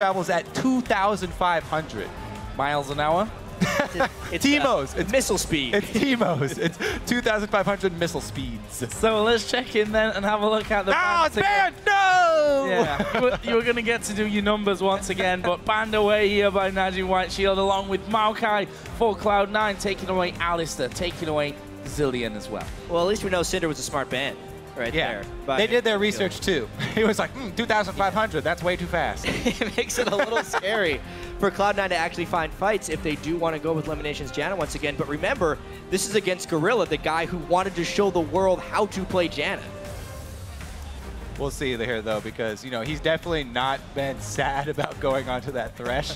travels at 2,500 miles an hour. It's T-Mos. It's missile speed. It's T-Mos. It's 2,500 missile speeds. So let's check in then and have a look at the it's banned! No! Yeah, you were going to get to do your numbers once again, but banned away here by NaJin White Shield, along with Maokai for Cloud9, taking away Alistair, taking away Zilean as well. Well, at least we know Cinder was a smart ban right there. But they did their research too. He was like, 2,500, that's way too fast. It makes it a little scary for Cloud9 to actually find fights if they do want to go with LemonNation's Janna once again. But remember, this is against Gorilla, the guy who wanted to show the world how to play Janna. We'll see here though, because he's definitely not been sad about going onto that Thresh.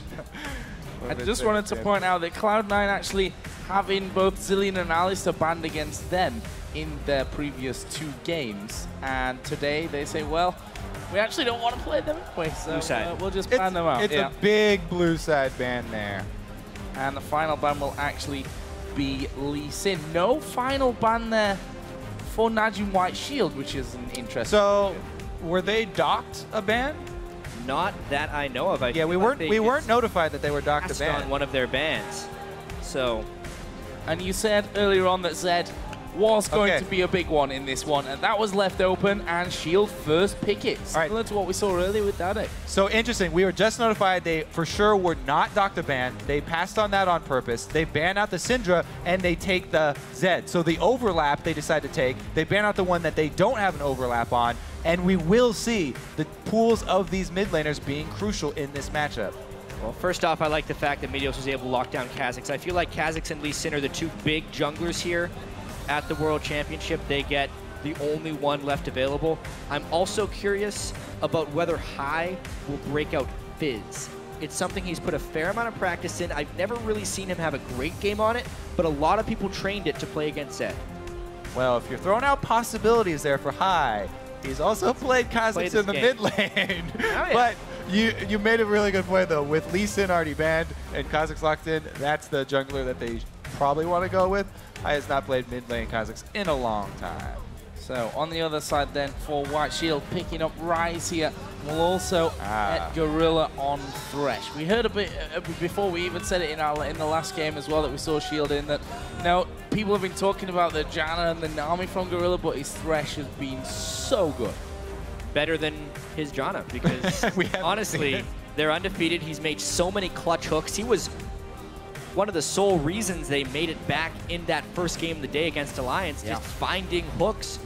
I just wanted to point out that Cloud9 actually having both Zilean and Alistair banned against them in their previous 2 games, and today they say, well, we actually don't want to play them anyway, so we'll just ban them out. It's a big blue side ban there. And the final ban will actually be Elise. No final ban there for NaJin White Shield, which is an interesting. So, were they docked a ban? Not that I know of. Yeah, we weren't notified that they were docked a ban on one of their bans. So, and you said earlier on that Zed was going to be a big one in this one, and that was left open, and Shield first pick it. Similar to what we saw earlier with Dade. So interesting, we were just notified they for sure were not docked a ban. They passed on that on purpose. They ban out the Syndra, and they take the Zed. So the overlap they decide to take, they ban out the one that they don't have an overlap on, and we will see the pools of these mid laners being crucial in this matchup. Well, first off, I like the fact that Meteos was able to lock down Kha'Zix. I feel like Kha'Zix and Lee Sin are the 2 big junglers here at the World Championship. They get the only one left available. I'm also curious about whether High will break out Fizz. It's something he's put a fair amount of practice in. I've never really seen him have a great game on it, but a lot of people trained it to play against Zed. Well, if you're throwing out possibilities there for High, he's also played Kha'Zix in the mid lane. Oh, yeah. But you made a really good point, though. With Lee Sin already banned and Kha'Zix locked in, that's the jungler that they probably want to go with. I has not played mid lane Kha'Zix in a long time. So on the other side then for White Shield, picking up Ryze here. We'll also get Gorilla on Thresh. We heard a bit before we even said it in the last game as well that we saw Shield in that people have been talking about the Janna and the Nami from Gorilla, but his Thresh has been so good. Better than his Janna, because honestly, they're undefeated. He's made so many clutch hooks. He was one of the sole reasons they made it back in that first game of the day against Alliance, just finding hooks.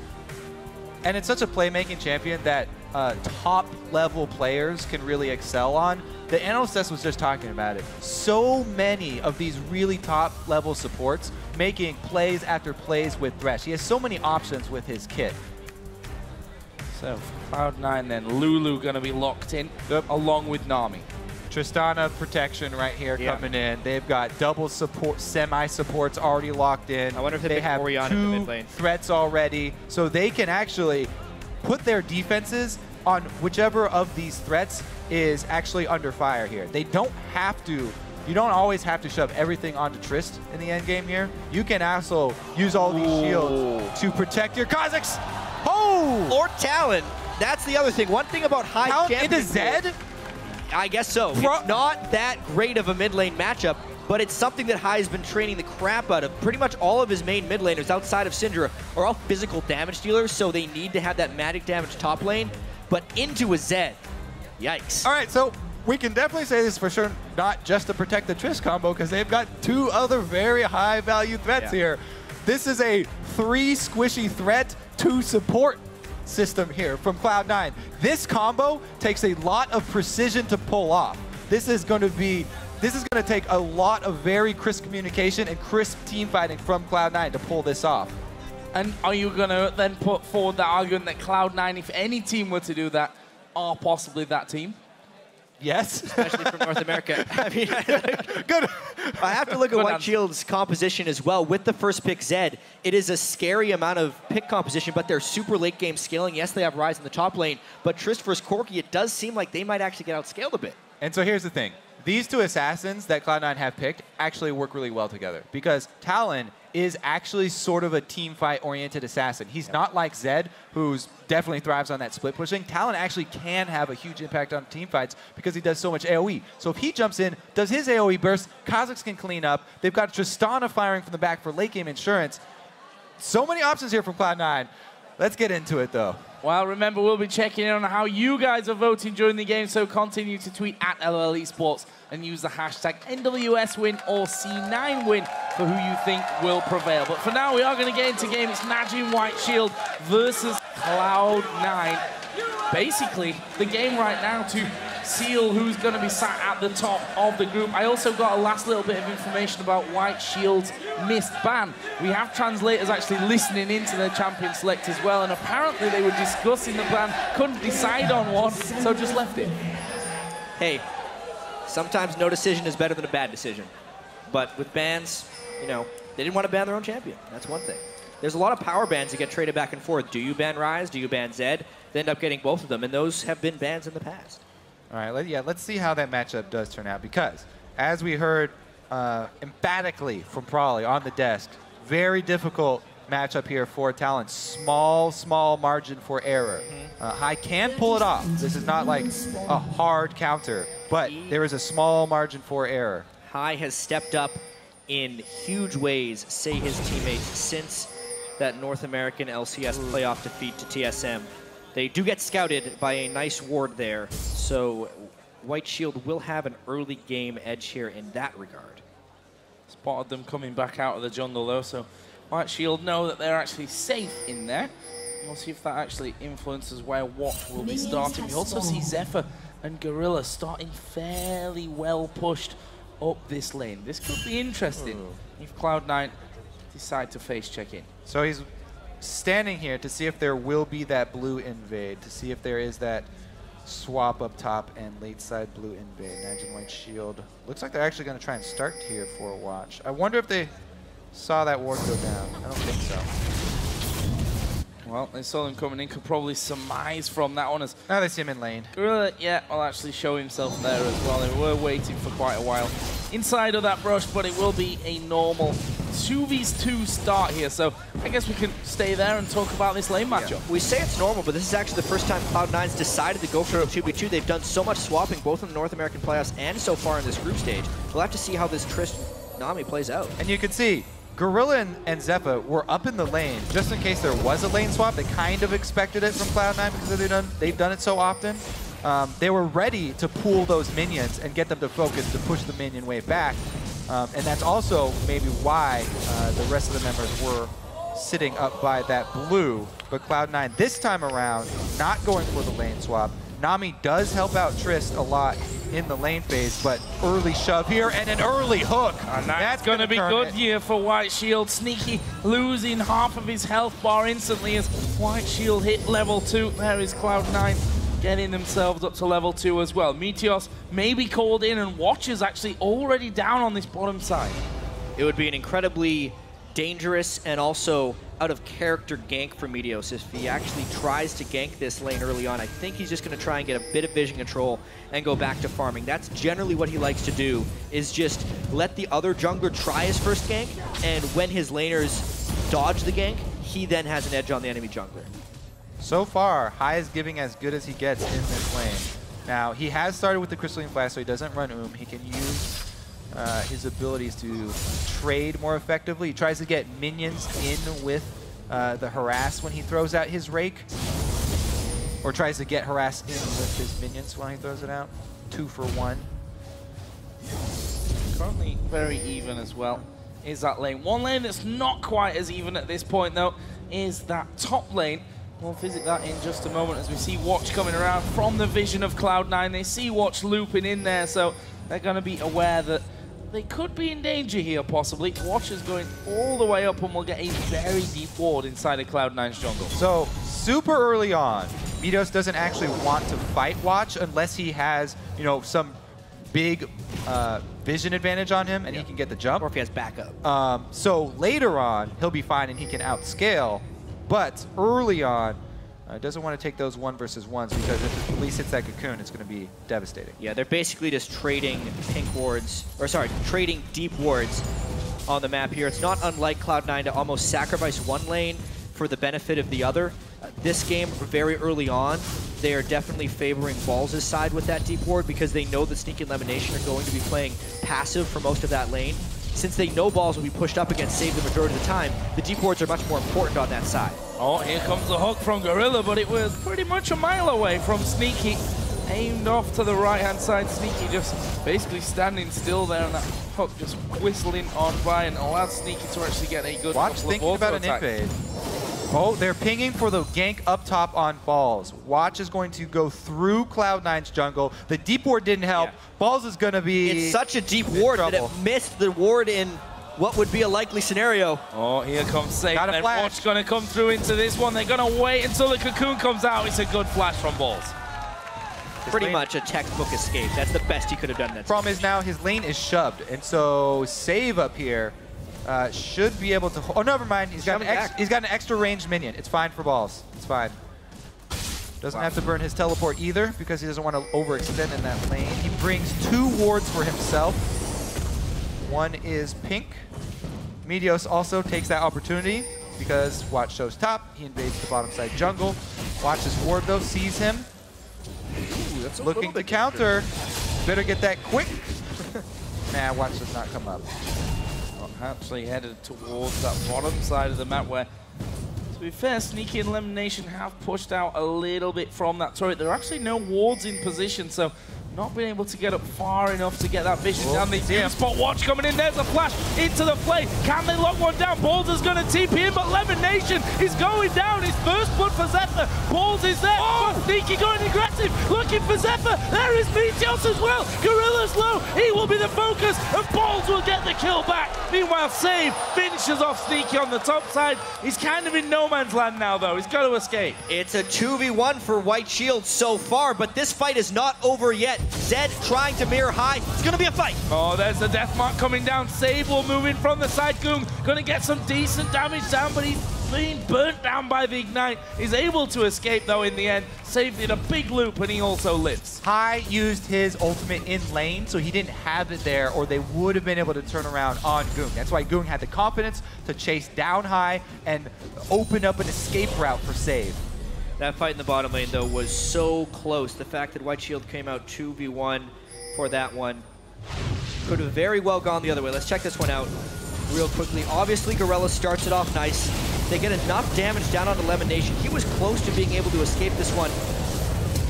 And it's such a playmaking champion that top-level players can really excel on. The analyst was just talking about it. So many of these really top-level supports making plays after plays with Thresh. He has so many options with his kit. So Cloud9 then, Lulu going to be locked in along with Nami. Tristana protection right here coming in. They've got double support, semi-supports already locked in. I wonder if they have Orion 2 in the mid lane. Threats already, so they can actually put their defenses on whichever of these threats is actually under fire here. They don't have to. You don't always have to shove everything onto Trist in the end game here. You can also use all these shields to protect your Kha'Zix. Oh! Or Talon. That's the other thing. One thing about high Talon into Zed? I guess so. It's not that great of a mid lane matchup, but it's something that High has been training the crap out of. Pretty much all of his main mid laners outside of Syndra are all physical damage dealers, so they need to have that magic damage top lane, but into a Zed. Yikes. All right, so we can definitely say this for sure, not just to protect the Trish combo, because they've got 2 other very high value threats here. This is a 3 squishy threat, 2 support system here from Cloud9. This combo takes a lot of precision to pull off. This is going to take a lot of very crisp communication and crisp team fighting from Cloud9 to pull this off. And are you going to then put forward the argument that Cloud9, if any team were to do that, are possibly that team? Yes. Especially from North America. I mean, good. I have to look at White Shield's composition as well. With the first pick Zed, it is a scary amount of pick composition, but they're super late game scaling. Yes, they have Ryze in the top lane, but Trist versus Corki, it does seem like they might actually get outscaled a bit. And so here's the thing. These 2 assassins that Cloud9 have picked actually work really well together, because Talon is actually sort of a team fight oriented assassin. He's not like Zed, who's definitely thrives on that split pushing. Talon actually can have a huge impact on team fights because he does so much AoE. So if he jumps in, does his AoE burst, Kha'Zix can clean up. They've got Tristana firing from the back for late game insurance. So many options here from Cloud9. Let's get into it though. Well, remember, we'll be checking in on how you guys are voting during the game, so continue to tweet at LOL Esports and use the hashtag NWSWin or C9Win for who you think will prevail. But for now, we are going to get into game. It's NaJin White Shield versus Cloud9. Basically, the game right now to seal who's going to be sat at the top of the group. I also got a last little bit of information about White Shield's missed ban. We have translators actually listening into their champion select as well, and apparently they were discussing the ban, couldn't decide on one, so just left it. Hey, sometimes no decision is better than a bad decision. But with bans, you know, they didn't want to ban their own champion. That's one thing. There's a lot of power bans that get traded back and forth. Do you ban Ryze? Do you ban Zed? They end up getting both of them, and those have been bans in the past. All right, let's see how that matchup does turn out, because as we heard emphatically from Prawley on the desk, very difficult matchup here for Talon. Small margin for error. High can pull it off. This is not like a hard counter, but there is a small margin for error. High has stepped up in huge ways, say his teammates, since that North American LCS playoff defeat to TSM. They do get scouted by a nice ward there, so White Shield will have an early game edge here in that regard. Spotted them coming back out of the jungle though, so White Shield know that they're actually safe in there. We'll see if that actually influences where what will be starting. We also see Zefa and Gorilla starting fairly well pushed up this lane. This could be interesting if Cloud9 decide to face check in. So he's standing here to see if there will be that blue invade, to see if there is that swap up top and late side blue invade. NaJin White Shield. Looks like they're actually going to try and start here for a watch. I wonder if they saw that ward go down. I don't think so. Well, they saw them coming in, could probably surmise from that one as... Now they see him in lane. Gorilla, yeah, will actually show himself there as well. They were waiting for quite a while inside of that brush, but it will be a normal 2v2 start here. So I guess we can stay there and talk about this lane matchup. Yeah. We say it's normal, but this is actually the first time Cloud9's decided to go for a 2v2. They've done so much swapping, both in the North American playoffs and so far in this group stage. We'll have to see how this Trish Nami plays out. And you can see, Gorilla and Zefa were up in the lane just in case there was a lane swap. They kind of expected it from Cloud9 because they've done it so often. They were ready to pool those minions and get them to focus to push the minion wave back. And that's also maybe why the rest of the members were sitting up by that blue. But Cloud9 this time around, not going for the lane swap. Nami does help out Trist a lot in the lane phase, but early shove here and an early hook. And that's going to be good here for White Shield. Sneaky losing half of his health bar instantly as White Shield hit level 2. There is Cloud9 getting themselves up to level 2 as well. Meteos may be called in, and Watch is actually already down on this bottom side. It would be an incredibly dangerous and also out of character gank for Meteos if he actually tries to gank this lane early on. I think he's just going to try and get a bit of vision control and go back to farming. That's generally what he likes to do, is just let the other jungler try his first gank, and when his laners dodge the gank, he then has an edge on the enemy jungler. So far, High is giving as good as he gets in this lane. Now, he has started with the Crystalline Flash, so he doesn't run He can use his abilities to trade more effectively. He tries to get minions in with the harass when he throws out his rake, or tries to get harass in with his minions when he throws it out. 2 for 1. Currently very even as well is that lane. One lane that's not quite as even at this point though is that top lane. We'll visit that in just a moment as we see Watch coming around from the vision of Cloud9. They see Watch looping in there, so they're going to be aware that they could be in danger here, possibly. Watch is going all the way up and will get a very deep ward inside of Cloud9's jungle. So, super early on, Meteos doesn't actually want to fight Watch unless he has, you know, some big vision advantage on him and he can get the jump. Or if he has backup. So later on, he'll be fine and he can outscale. But early on, doesn't want to take those 1 versus 1s because if Elise hits that cocoon, it's going to be devastating. Yeah, they're basically just trading pink wards, or sorry, trading deep wards on the map here. It's not unlike Cloud9 to almost sacrifice one lane for the benefit of the other. This game, very early on, they are definitely favoring Balls' side with that deep ward because they know that Sneaky and LemonNation are going to be playing passive for most of that lane. Since they know Balls will be pushed up against Save the majority of the time, the deep wards are much more important on that side. Oh, here comes the hook from Gorilla, but it was pretty much a mile away from Sneaky. Aimed off to the right-hand side. Sneaky just basically standing still there, and that hook just whistling on by and allowed Sneaky to actually get a good Watch thinking about an invade. Oh, they're pinging for the gank up top on Balls. Watch is going to go through Cloud9's jungle. The deep ward didn't help. Yeah. Balls is going to be It's such a deep ward that it missed the ward in what would be a likely scenario. Oh, here comes Safe, and Watch going to come through into this one. They're going to wait until the cocoon comes out. It's a good flash from Balls. Pretty much a textbook escape. That's the best he could have done. That problem is now his lane is shoved, and so Save up here should be able to. Oh, never mind. He's got an extra ranged minion. It's fine for Balls. It's fine. Doesn't have to burn his teleport either because he doesn't want to overextend in that lane. He brings 2 wards for himself. One is pink. Meteos also takes that opportunity because Watch shows top. He invades the bottom side jungle. Watch's ward though sees him. Ooh, that's looking to counter. Better get that quick. Nah, Watch does not come up. Well, actually headed towards that bottom side of the map where, to be fair, Sneaky and LemonNation have pushed out a little bit from that turret. There are actually no wards in position, so not being able to get up far enough to get that vision down. They do spot Watch coming in. There's a flash into the play. Can they lock one down? Balls is going to TP in, but LemonNation is going down. His first blood for Zefa. Balls is there. Oh! Sneaky going aggressive, looking for Zefa. There is Meteos as well. Gorilla's low. He will be the focus, and Balls will get the kill back. Meanwhile, Save finishes off Sneaky on the top side. He's kind of in no man's land now, though. He's got to escape. It's a 2v1 for White Shield so far, but this fight is not over yet. Zed trying to mirror high. It's going to be a fight. Oh, there's the death mark coming down. Save will move in from the side. Ggoong going to get some decent damage down, but he's being burnt down by the Ignite. He's able to escape, though, in the end. Save did a big loop, and he also lives. High used his ultimate in lane, so he didn't have it there, or they would have been able to turn around on Ggoong. That's why Ggoong had the confidence to chase down High and open up an escape route for Save. That fight in the bottom lane, though, was so close. The fact that White Shield came out 2v1 for that one could have very well gone the other way. Let's check this one out real quickly. Obviously, Gorilla starts it off nice. They get enough damage down onto LemonNation. He was close to being able to escape this one.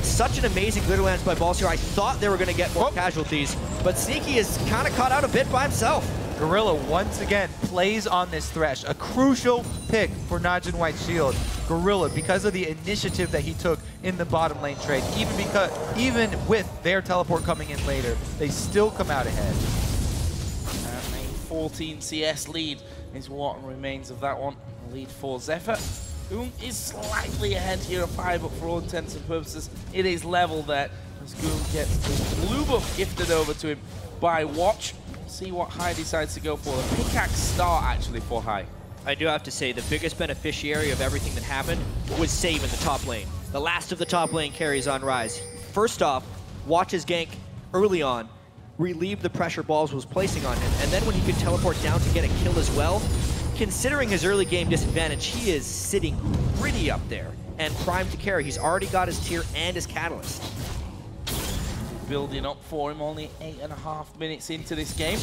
Such an amazing glitter lance by Balls here. I thought they were going to get more casualties, but Sneaky is kind of caught out a bit by himself. Gorilla once again plays on this Thresh, a crucial pick for NaJin White Shield. Gorilla, because of the initiative that he took in the bottom lane trade, even with their teleport coming in later, they still come out ahead. And a 14 CS lead is what remains of that one. Lead for Zefa. Ggoong is slightly ahead here of 5, but for all intents and purposes, it is level there as Ggoong gets the blue buff gifted over to him by Watch. See what High decides to go for. The pickaxe start actually for High. I do have to say the biggest beneficiary of everything that happened was Save in the top lane. The last of the top lane carries on Ryze. First off, Watch's gank early on relieved the pressure Balls was placing on him, and then when he could teleport down to get a kill as well, considering his early game disadvantage, he is sitting pretty up there and primed to carry. He's already got his tier and his catalyst. Building up for him, only 8.5 minutes into this game.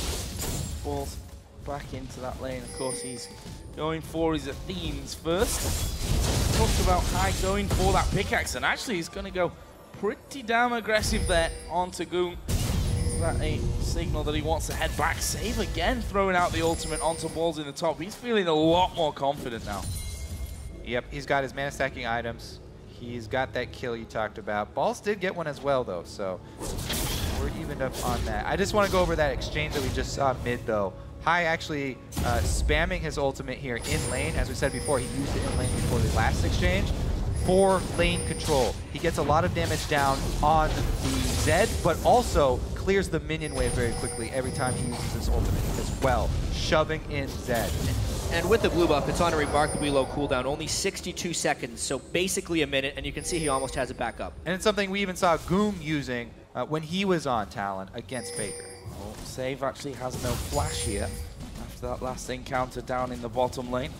Balls back into that lane. Of course, he's going for his Athenes first. Talked about High going for that pickaxe, and actually he's going to go pretty damn aggressive there onto Ggoong. Is that a signal that he wants to head back? Save again, throwing out the ultimate onto Balls in the top. He's feeling a lot more confident now. Yep, he's got his mana stacking items. He's got that kill you talked about. Balls did get one as well, though, so we're evened up on that. I just want to go over that exchange that we just saw mid, though. High actually spamming his ultimate here in lane. As we said before, he used it in lane before the last exchange for lane control. He gets a lot of damage down on the Zed, but also clears the minion wave very quickly every time he uses his ultimate as well, shoving in Zed. And with the blue buff, it's on a remarkably low cooldown, only 62 seconds, so basically a minute, and you can see he almost has it back up. And it's something we even saw Ggoong using when he was on Talon against Faker. Oh, Save actually has no flash here after that last encounter down in the bottom lane.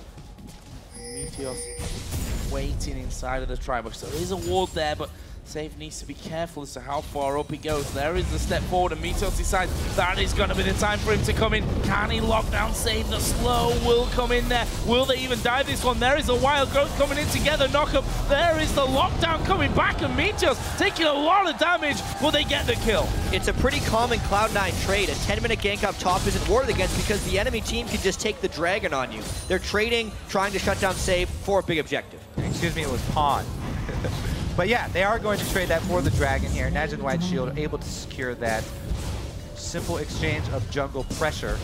Meteos waiting inside of the tri-bush. So there is a ward there, but Save needs to be careful as to how far up he goes. There is the step forward, and Meteos decides that is going to be the time for him to come in. Can he lock down Save? The slow will come in there. Will they even die this one? There is a wild growth coming in together. Knock up. There is the lockdown coming back, and Meteos taking a lot of damage. Will they get the kill? It's a pretty common Cloud9 trade. A 10-minute gank up top isn't warded against because the enemy team can just take the dragon on you. They're trading, trying to shut down Save for a big objective. Excuse me, it was Pawn. But yeah, they are going to trade that for the dragon here. NaJin White Shield able to secure that simple exchange of jungle pressure.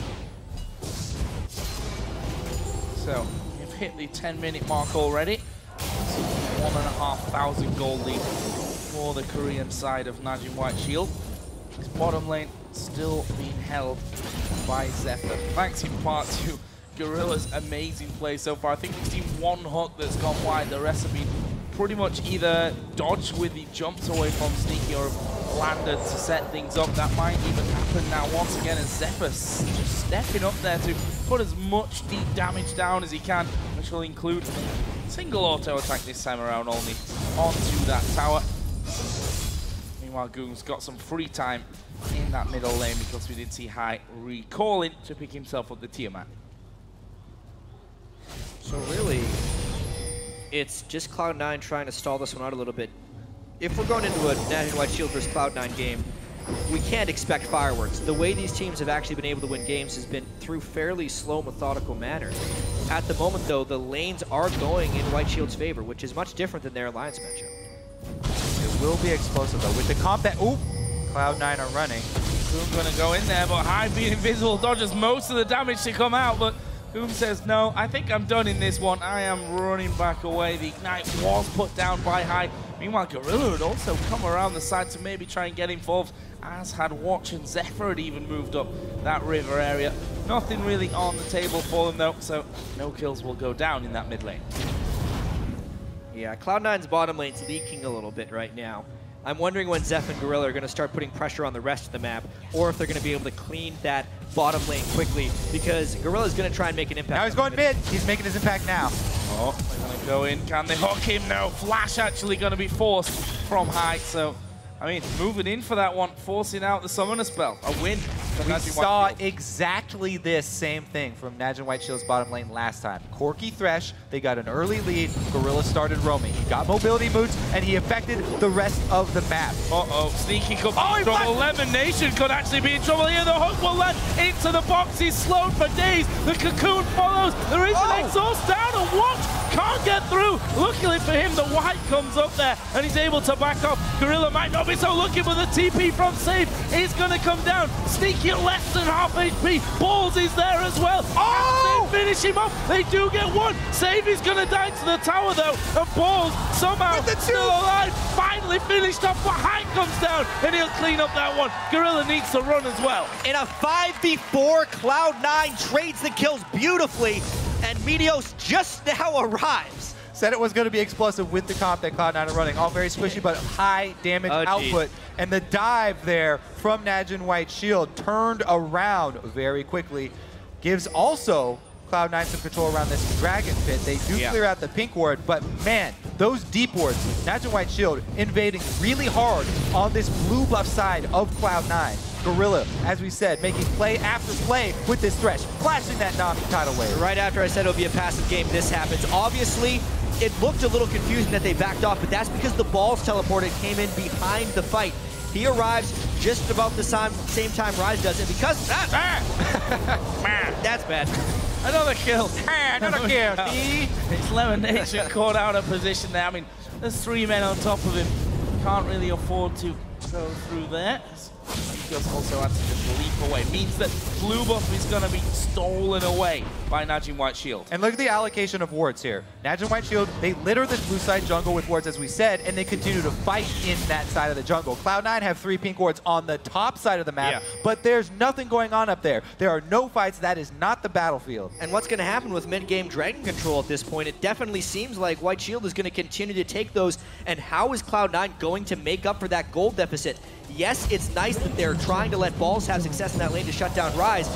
So we've hit the 10-minute mark already. So 1,500 gold lead for the Korean side of NaJin White Shield. His bottom lane still being held by Zefa. Thanks in part to Gorilla's amazing play so far. I think we've seen one hook that's gone wide. The rest have been pretty much either dodged with the jumps away from Sneaky or landed to set things up. That might even happen now once again as Zephyr's just stepping up there to put as much deep damage down as he can, which will include a single auto attack this time around only onto that tower. Meanwhile, Ggoong's got some free time in that middle lane because we did see Hai recalling to pick himself up the Tiamat. So really, it's just Cloud9 trying to stall this one out a little bit. If we're going into a NaJin White Shield versus Cloud9 game, we can't expect fireworks. The way these teams have actually been able to win games has been through fairly slow, methodical manner. At the moment, though, the lanes are going in White Shield's favor, which is much different than their alliance matchup. It will be explosive, though. With the comp that... Ooh! Cloud9 are running. Ggoong gonna go in there, but Hai being invisible dodges most of the damage to come out, but Ggoong says, no, I think I'm done in this one. I am running back away. The Ignite was put down by Hai. Meanwhile, Gorilla had also come around the side to maybe try and get involved, as had Watch, and Zefa had even moved up that river area. Nothing really on the table for them, though, so no kills will go down in that mid lane. Yeah, Cloud9's bottom lane's leaking a little bit right now. I'm wondering when Zeph and Gorilla are going to start putting pressure on the rest of the map, or if they're going to be able to clean that bottom lane quickly, because Gorilla's going to try and make an impact. Now he's going mid. He's making his impact now. Oh, they're going to go in. Can they hook him? No. Flash actually going to be forced from Hai. So, I mean, moving in for that one, forcing out the summoner spell. A win. We saw exactly this same thing from NaJin White Shield's bottom lane last time. Corki Thresh, they got an early lead. Gorilla started roaming. He got mobility moods, and he affected the rest of the map. Uh-oh, Sneaky could be in trouble. LemonNation could actually be in trouble here. The hook will land into the box. He's slowed for days. The cocoon follows. There is an exhaust down, and Watch can't get through. Luckily for him, the white comes up there, and he's able to back off. Gorilla might not be so lucky, but the TP from Save is going to come down. Sneaky at less than half HP. Balls is there as well. Oh! They finish him off. They do get one. Save is going to die to the tower, though, and Balls somehow still alive. Finally finished off, but Hai comes down, and he'll clean up that one. Gorilla needs to run as well. In a 5v4, Cloud9 trades the kills beautifully, and Meteos just now arrives. Said it was going to be explosive with the comp that Cloud9 are running. All very squishy, but high damage output. And the dive there from NaJin White Shield turned around very quickly. Gives also Cloud9 some control around this dragon pit. They do clear out the pink ward, but man, those deep wards, NaJin White Shield invading really hard on this blue buff side of Cloud9. Gorilla, as we said, making play after play with this Thresh, flashing that Nami tidal wave. Right after I said it'll be a passive game, this happens. Obviously, it looked a little confusing that they backed off, but that's because the balls teleported came in behind the fight. He arrives just about the same time Ryze does it because that's bad. Another kill. Another kill. It's LemonNation caught out of position there. I mean, there's 3 men on top of him. Can't really afford to go through there. Meteos also had to just leap away. Means that blue buff is going to be stolen away by NaJin White Shield. And look at the allocation of wards here. NaJin White Shield, they litter this blue side jungle with wards, as we said, and they continue to fight in that side of the jungle. Cloud9 have 3 pink wards on the top side of the map, but there's nothing going on up there. There are no fights. That is not the battlefield. And what's going to happen with mid-game dragon control at this point? It definitely seems like White Shield is going to continue to take those, and how is Cloud9 going to make up for that gold deficit? Yes, it's nice that they're trying to let Balls have success in that lane to shut down Ryze,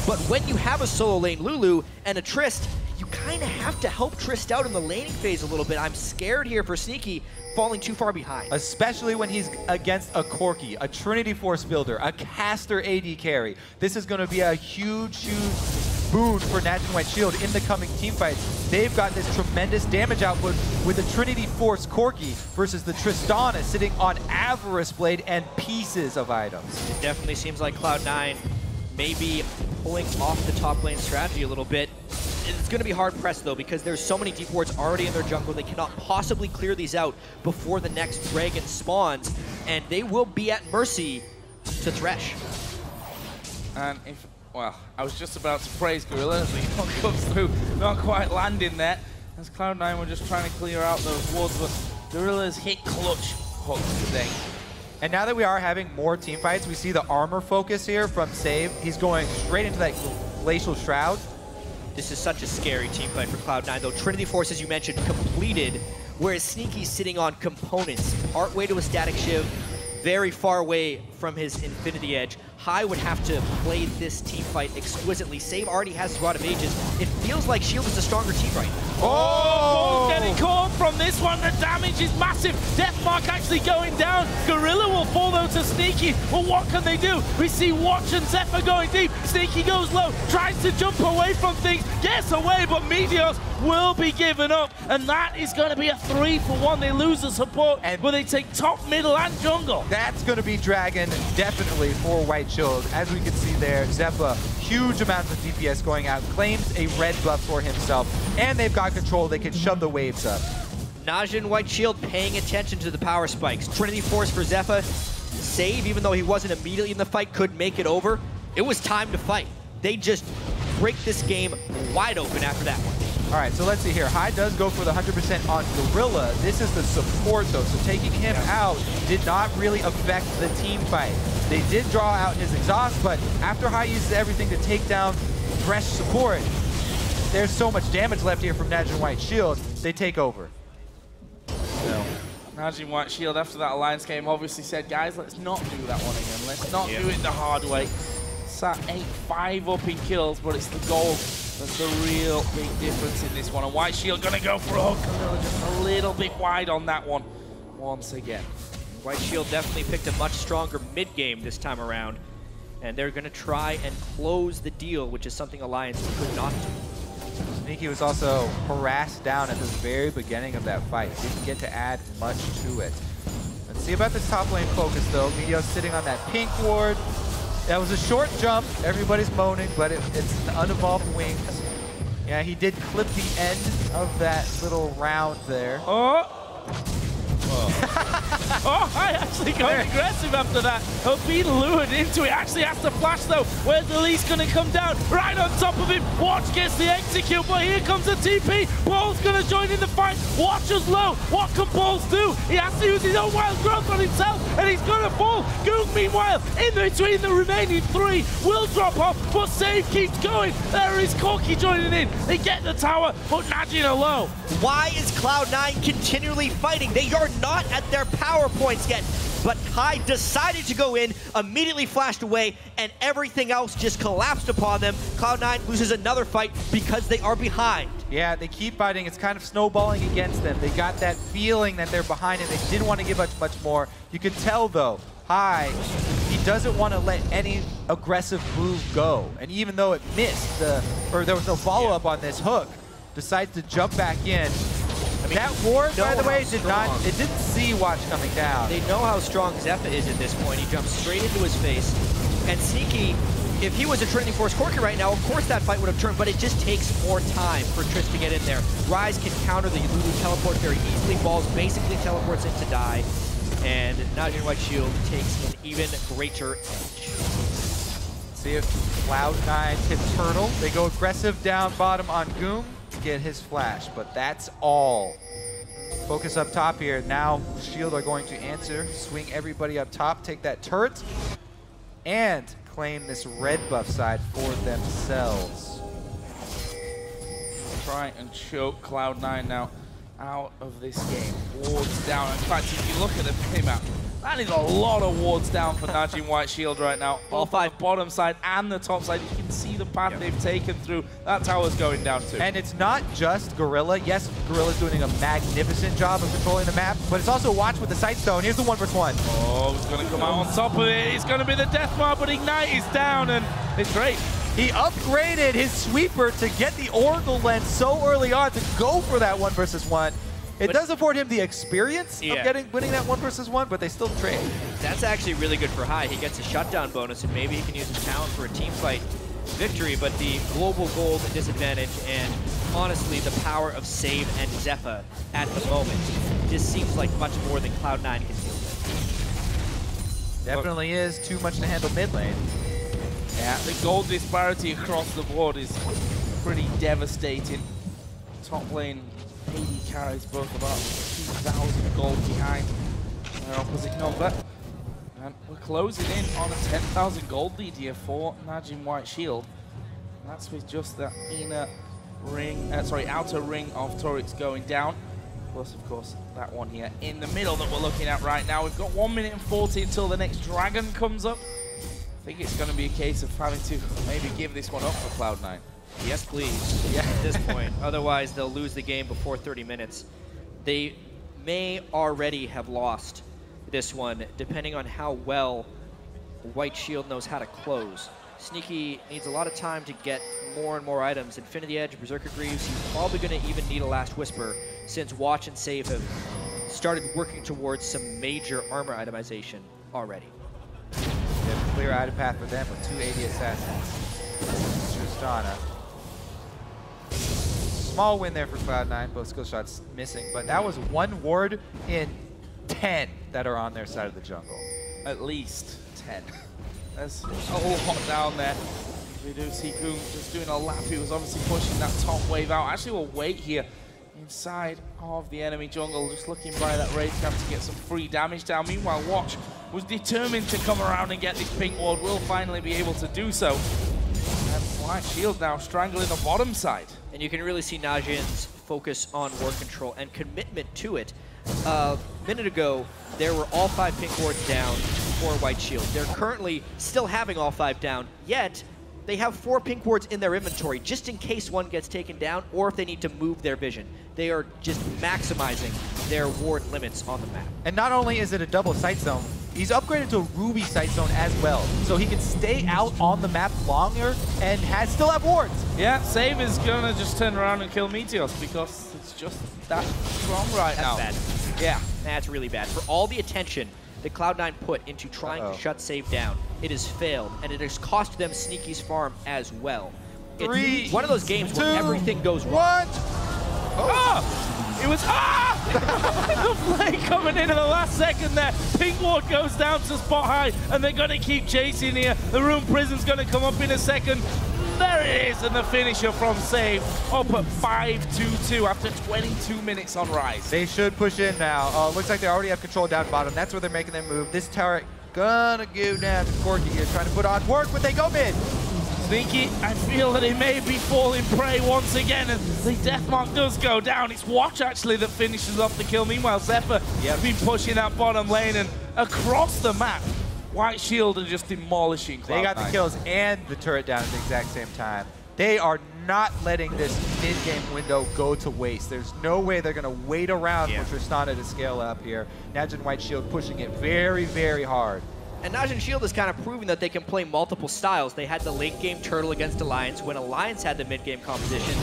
but when you have a solo lane Lulu and a Trist, you kind of have to help Trist out in the laning phase a little bit. I'm scared here for Sneaky falling too far behind. Especially when he's against a Corki, a Trinity Force builder, a caster AD carry. This is going to be a huge, huge boon for NaJin White Shield in the coming teamfights. They've got this tremendous damage output with the Trinity Force Corki versus the Tristana sitting on Avarice Blade and pieces of items. It definitely seems like Cloud9 may be pulling off the top lane strategy a little bit. It's going to be hard pressed though, because there's so many deep wards already in their jungle. They cannot possibly clear these out before the next dragon spawns, and they will be at mercy to Thresh. And if, well, I was just about to praise Gorilla as he comes through, not quite landing there, as Cloud9 were just trying to clear out those wards, but Gorilla's hit clutch hooks today. And now that we are having more teamfights, we see the armor focus here from Save. He's going straight into that Glacial Shroud. This is such a scary team fight for Cloud9, though. Trinity Force, as you mentioned, completed, whereas Sneaky's sitting on components. Part way to a Static Shiv, very far away from his Infinity Edge. High would have to play this team fight exquisitely. Save already has his Rod of Ages. It feels like Shield is the stronger team right now. Oh! Getting caught from this one. The damage is massive. Deathmark actually going down. Gorilla will fall though to Sneaky. Well, what can they do? We see Watch and Zefa going deep. Sneaky goes low, tries to jump away from things, gets away, but Meteos will be given up. And that is going to be a 3-for-1. They lose the support, but they take top, middle, and jungle. That's going to be Dragon, definitely, for White Shield. As we can see there, Zefa, huge amounts of DPS going out, claims a red buff for himself, and they've got control. They can shove the waves up. NaJin White Shield paying attention to the power spikes. Trinity Force for Zefa. Save, even though he wasn't immediately in the fight, could make it over. It was time to fight. They just break this game wide open after that one. All right, so let's see here. High does go for the 100% on Gorilla. This is the support, though, so taking him out did not really affect the team fight. They did draw out his exhaust, but after High uses everything to take down Thresh support, there's so much damage left here from NaJin White Shield, they take over. So, NaJin White Shield, after that Alliance game, obviously said, guys, let's not do that one again. Let's not do it the hard way. Sat 8-5 up in kills, but it's the gold that's the real big difference in this one. And White Shield gonna go for a hook. Just a little bit wide on that one once again. White Shield definitely picked a much stronger mid-game this time around, and they're gonna try and close the deal, which is something Alliance could not do. Sneaky was also harassed down at the very beginning of that fight. Didn't get to add much to it. Let's see about this top lane focus, though. Meteos sitting on that pink ward. That was a short jump. Everybody's moaning, but it's the unevolved wings. Yeah, he did clip the end of that little round there. Oh! Oh, I actually got aggressive after that. Being lured into it. Actually has to flash though. Where's Elise gonna come down? Right on top of him. Watch gets the execute, but here comes the TP. Paul's gonna join in the fight. Watch is low. What can Paul do? He has to use his own wild growth on himself, and he's gonna fall. Ggoong, meanwhile, in between the remaining three, will drop off, but Save keeps going. There is Corki joining in. They get the tower, but NaJin are low. Why is Cloud9 continually fighting? They are not at their power points yet, but High decided to go in, immediately flashed away, and everything else just collapsed upon them. Cloud9 loses another fight because they are behind. Yeah, they keep fighting. It's kind of snowballing against them. They got that feeling that they're behind and they didn't want to give much more. You could tell, though, High, he doesn't want to let any aggressive move go. And even though it missed, or there was no follow-up on this hook, decides to jump back in. I mean, that ward, by the way, it didn't see Watch coming down. They know how strong Zefa is at this point. He jumps straight into his face. And Sneaky, if he was a Trinity Force Corki right now, of course that fight would have turned, but it just takes more time for Trish to get in there. Ryze can counter the Lulu teleport very easily. Balls basically teleports in to die. And NaJin White Shield takes an even greater edge. See if Cloud9 hits Turtle. They go aggressive down bottom on Ggoong to get his flash, but that's all. Focus up top here. Now Shield are going to answer, swing everybody up top, take that turret, and claim this red buff side for themselves. Try and choke Cloud9 now out of this game. Wards down. In fact, if you look at the minimap, That is a lot of wards down for NaJin White Shield right now. All five. Bottom side and the top side. You can see the path they've taken through. That tower's going down too. And it's not just Gorilla. Yes, Gorilla's doing a magnificent job of controlling the map, but it's also watch with the Sight Stone. Here's the 1v1. Oh, he's going to come out on top of it. It's going to be the Death Mark, but Ignite is down, and it's great. He upgraded his sweeper to get the Oracle lens so early on to go for that 1v1. It does afford him the experience of winning that 1v1, but they still trade. That's actually really good for High. He gets a shutdown bonus, and maybe he can use his talent for a team fight victory, but the global gold disadvantage and honestly the power of Save and Zefa at the moment just seems like much more than Cloud9 can deal with. Definitely is too much to handle mid lane. Yeah, the gold disparity across the board is pretty devastating. Top lane, AD carries both about 2,000 gold behind their opposite number. And we're closing in on a 10,000 gold lead here for NaJin White Shield. And that's with just the outer ring of turrets going down. Plus, of course, that one here in the middle that we're looking at right now. We've got 1 minute and 40 until the next dragon comes up. I think it's going to be a case of having to maybe give this one up for Cloud9. Yes, please. Yeah, at this point. Otherwise, they'll lose the game before 30 minutes. They may already have lost this one, depending on how well White Shield knows how to close. Sneaky needs a lot of time to get more and more items. Infinity Edge, Berserker Greaves, he's probably going to even need a Last Whisper, since Watch and Save have started working towards some major armor itemization already. Clear item path for them with 2 AD Assassins. Tristana. Small win there for Cloud9, both skill shots missing, but that was 1 ward in 10 that are on their side of the jungle. At least 10. That's a little hot down there. We do see Ggoong just doing a lap. He was obviously pushing that top wave out. Actually, we'll wait here inside of the enemy jungle, just looking by that raid camp to get some free damage down. Meanwhile, Watch was determined to come around and get this pink ward. Will finally be able to do so. And White Shield now strangling the bottom side. And you can really see NaJin's focus on ward control and commitment to it. A minute ago, there were all 5 pink wards down for White Shield. They're currently still having all 5 down, yet they have 4 pink wards in their inventory just in case one gets taken down or if they need to move their vision. They are just maximizing their ward limits on the map. And not only is it a double sight zone, he's upgraded to Ruby sight zone as well, so he can stay out on the map longer and still have wards. Yeah, Save is gonna just turn around and kill Meteos because it's just that strong right now. That's bad. Yeah. That's really bad. For all the attention that Cloud9 put into trying to shut Save down, it has failed, and it has cost them Sneaky's farm as well. It's one of those games where everything goes wrong. It was the play coming in the last second there. Pink ward goes down to spot high, and they're going to keep chasing here. The Rune Prison's going to come up in a second. There it is, and the finisher from Save, up at 5-2-2 after 22 minutes on Ryze. They should push in now. Looks like they already have control down bottom. That's where they're making their move. This tower gonna go down to Corki here, trying to put on work, but they go mid. Sneaky, I feel that he may be falling prey once again, and the death mark does go down. It's Watch actually that finishes off the kill. Meanwhile, Zefa has been pushing that bottom lane, and across the map, White Shield are just demolishing Cloud9. They got the kills and the turret down at the exact same time. They are not letting this mid-game window go to waste. There's no way they're going to wait around for Tristana to scale up here. NaJin White Shield pushing it very, very hard. And NaJin Shield is kind of proving that they can play multiple styles. They had the late game turtle against Alliance when Alliance had the mid game composition.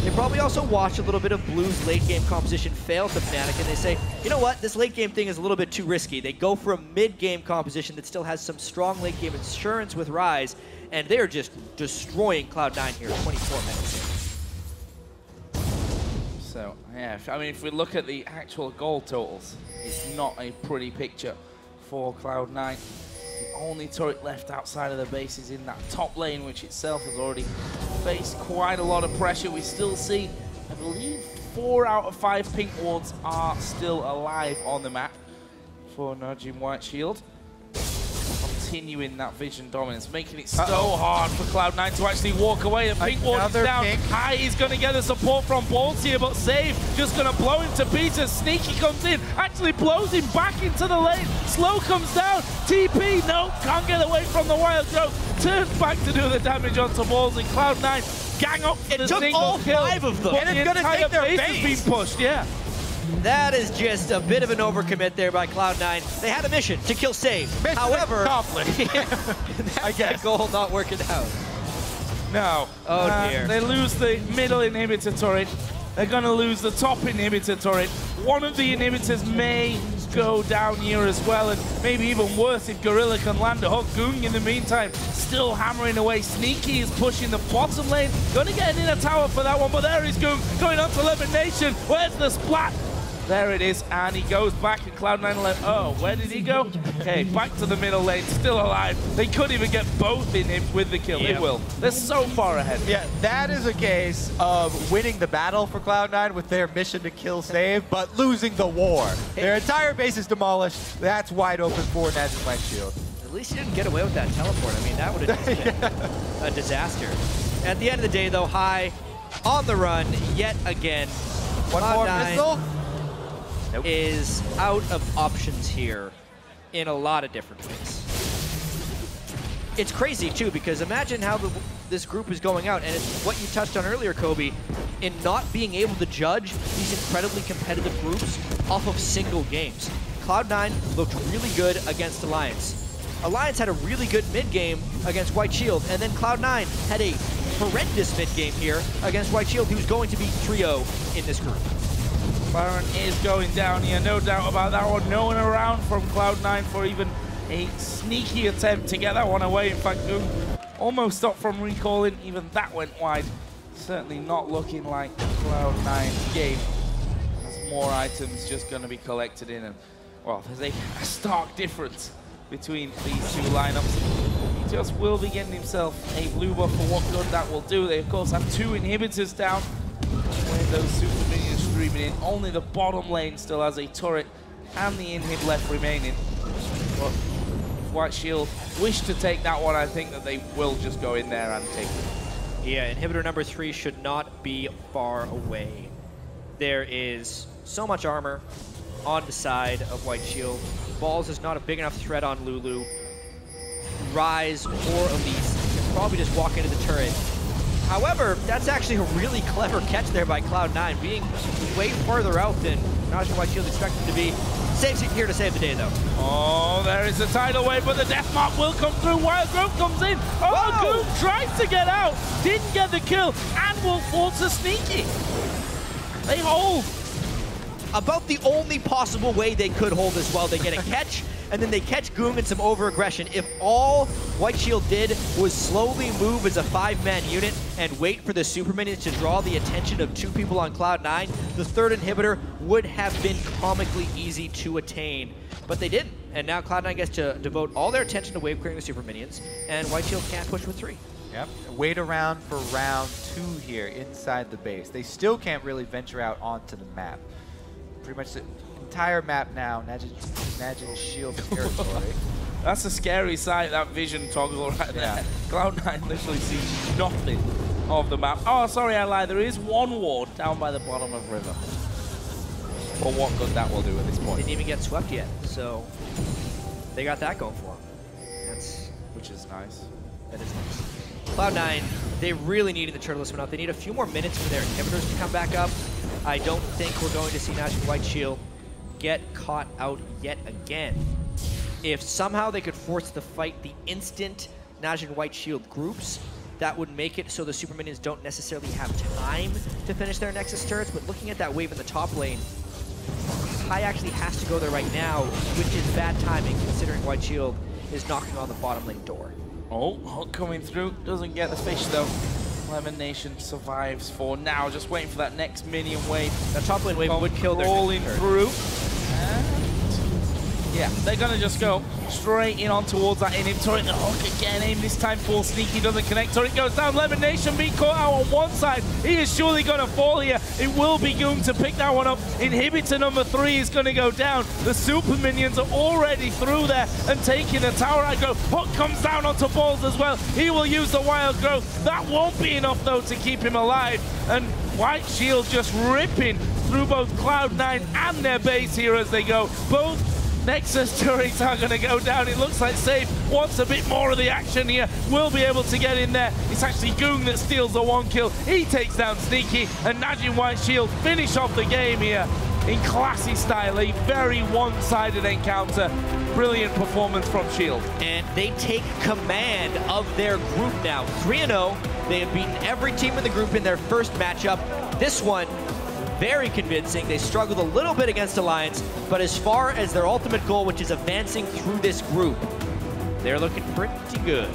They probably also watched a little bit of Blue's late game composition fail to Fnatic, and they say, you know what, this late game thing is a little bit too risky. They go for a mid game composition that still has some strong late game insurance with Ryze, and they're just destroying Cloud9 here 24 minutes in. So, yeah, I mean, if we look at the actual goal totals, it's not a pretty picture for Cloud9. The only turret left outside of the base is in that top lane, which itself has already faced quite a lot of pressure. We still see, I believe, 4 out of 5 pink wards are still alive on the map for NaJin White Shield. From continuing that vision dominance, making it so hard for Cloud9 to actually walk away. The pink ward is down. High is going to get the support from Balls here, but Save just going to blow him to pieces. Sneaky comes in, actually blows him back into the lane. Slow comes down. TP, no, can't get away from the wild growth. Turns back to do the damage onto Balls, and Cloud9 gang up for the single kill. It took all 5 of them. But And it's going to take their base. has been pushed, yeah. That is just a bit of an overcommit there by Cloud9. They had a mission to kill Save. Mission However, accomplished. I guess the goal not working out. No. Oh dear. They lose the middle inhibitor turret. They're going to lose the top inhibitor turret. One of the inhibitors may go down here as well, and maybe even worse if Gorilla can land a hook. Ggoong in the meantime still hammering away. Sneaky is pushing the bottom lane. Going to get an inner tower for that one, but there is Ggoong going on to LemonNation. Where's the splat? There it is, and he goes back, and Cloud9 left. Oh, where did he go? Okay, back to the middle lane, still alive. They could even get both in him with the kill. They will. They're so far ahead. Yeah, that is a case of winning the battle for Cloud9 with their mission to kill Save, but losing the war. Their entire base is demolished. That's wide open for NaJin White Shield. At least he didn't get away with that teleport. I mean, that would have been a disaster. At the end of the day, though, High on the run yet again. One more missile? Nope. Is out of options here in a lot of different ways. It's crazy, too, because imagine how this group is going out, and it's what you touched on earlier, Kobe, in not being able to judge these incredibly competitive groups off of single games. Cloud9 looked really good against Alliance. Alliance had a really good mid-game against White Shield, and then Cloud9 had a horrendous mid-game here against White Shield, who's going to be 3-0 in this group. Baron is going down here, no doubt about that one. No one around from Cloud9 for even a sneaky attempt to get that one away. In fact, Ggoong almost stopped from recalling. Even that went wide. Certainly not looking like Cloud9 game. There's more items just going to be collected in. And, well, there's a stark difference between these two lineups. Meteos will be getting himself a blue buff for what good that will do. They, of course, have 2 inhibitors down. With those super minions streaming in, only the bottom lane still has a turret and the inhib left remaining. But if White Shield wish to take that one, I think that they will just go in there and take it. Yeah, inhibitor number 3 should not be far away. There is so much armor on the side of White Shield. Balls is not a big enough threat on Lulu. Ryze or Elise can probably just walk into the turret. However, that's actually a really clever catch there by Cloud9, being way farther out than NaJin White Shield expected to be. Saves here to save the day, though. Oh, there is a tidal wave, but the death mark will come through. Wild Growth comes in. Oh, Ggoong tries to get out, didn't get the kill, and will force a sneaky. They hold. About the only possible way they could hold as well. They get a catch, and then they catch Ggoong in some over-aggression. If all White Shield did was slowly move as a 5-man unit and wait for the super minions to draw the attention of 2 people on Cloud9, the 3rd inhibitor would have been comically easy to attain. But they didn't, and now Cloud9 gets to devote all their attention to wave clearing the super minions, and White Shield can't push with 3. Yep. Wait around for round 2 here inside the base. They still can't really venture out onto the map. Pretty much the entire map now, NaJin Shield territory. That's a scary sight, that vision toggle right there. Cloud9 literally sees nothing of the map. Oh, sorry, I lied. There is 1 ward down by the bottom of river. For what good that will do at this point. Didn't even get swept yet, so they got that going for them. Which is nice. That is nice. Cloud9, they really needed the turtle to out. They need a few more minutes for their inhibitors to come back up. I don't think we're going to see NaJin White Shield get caught out yet again. If somehow they could force the fight the instant NaJin White Shield groups, that would make it so the super minions don't necessarily have time to finish their Nexus turrets. But looking at that wave in the top lane, High actually has to go there right now, which is bad timing considering White Shield is knocking on the bottom lane door. Oh, hook coming through. Doesn't get the fish though. LemonNation survives for now, just waiting for that next minion wave. That top lane wave would kill their rolling through. Yeah, they're going to just go straight in on towards that in-him turret. The hook again, aim this time full sneaky, doesn't connect. Turret goes down. LemonNation being caught out on one side. He is surely going to fall here. It will be Ggoong to pick that one up. Inhibitor number 3 is going to go down. The super minions are already through there and taking the tower aggro. Hook comes down onto Balls as well. He will use the wild growth. That won't be enough though to keep him alive. And White Shield just ripping through both Cloud9 and their base here as they go. Both Nexus turrets are going to go down. It looks like Safe wants a bit more of the action here. Will be able to get in there. It's actually Ggoong that steals the 1 kill. He takes down Sneaky, and NaJin White Shield finish off the game here in classy style. A very one-sided encounter. Brilliant performance from Shield. And they take command of their group now. 3-0. They have beaten every team in the group in their first matchup. This one, very convincing. They struggled a little bit against Alliance, but as far as their ultimate goal, which is advancing through this group, they're looking pretty good.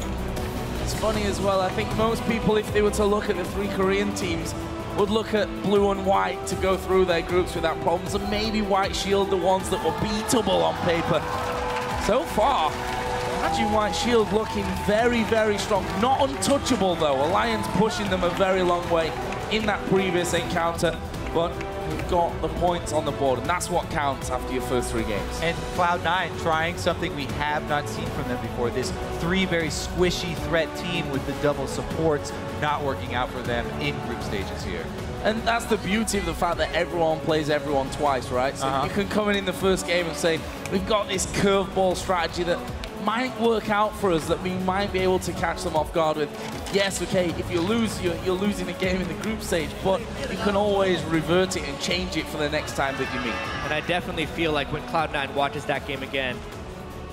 It's funny as well, I think most people, if they were to look at the 3 Korean teams, would look at Blue and White to go through their groups without problems, and maybe White Shield the ones that were beatable on paper. So far, NaJin White Shield looking very, very strong. Not untouchable though. Alliance pushing them a very long way in that previous encounter. But we've got the points on the board, and that's what counts after your first 3 games. And Cloud9 trying something we have not seen from them before. This 3 very squishy threat team with the double supports not working out for them in group stages here. And that's the beauty of the fact that everyone plays everyone twice, right? So you can come in the first game and say, we've got this curveball strategy that might work out for us, that we might be able to catch them off guard with. Yes, okay, if you lose, you're losing a game in the group stage, but you can always revert it and change it for the next time that you meet. And I definitely feel like when Cloud9 watches that game again,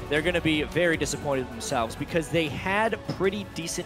they're going to be very disappointed in themselves because they had pretty decent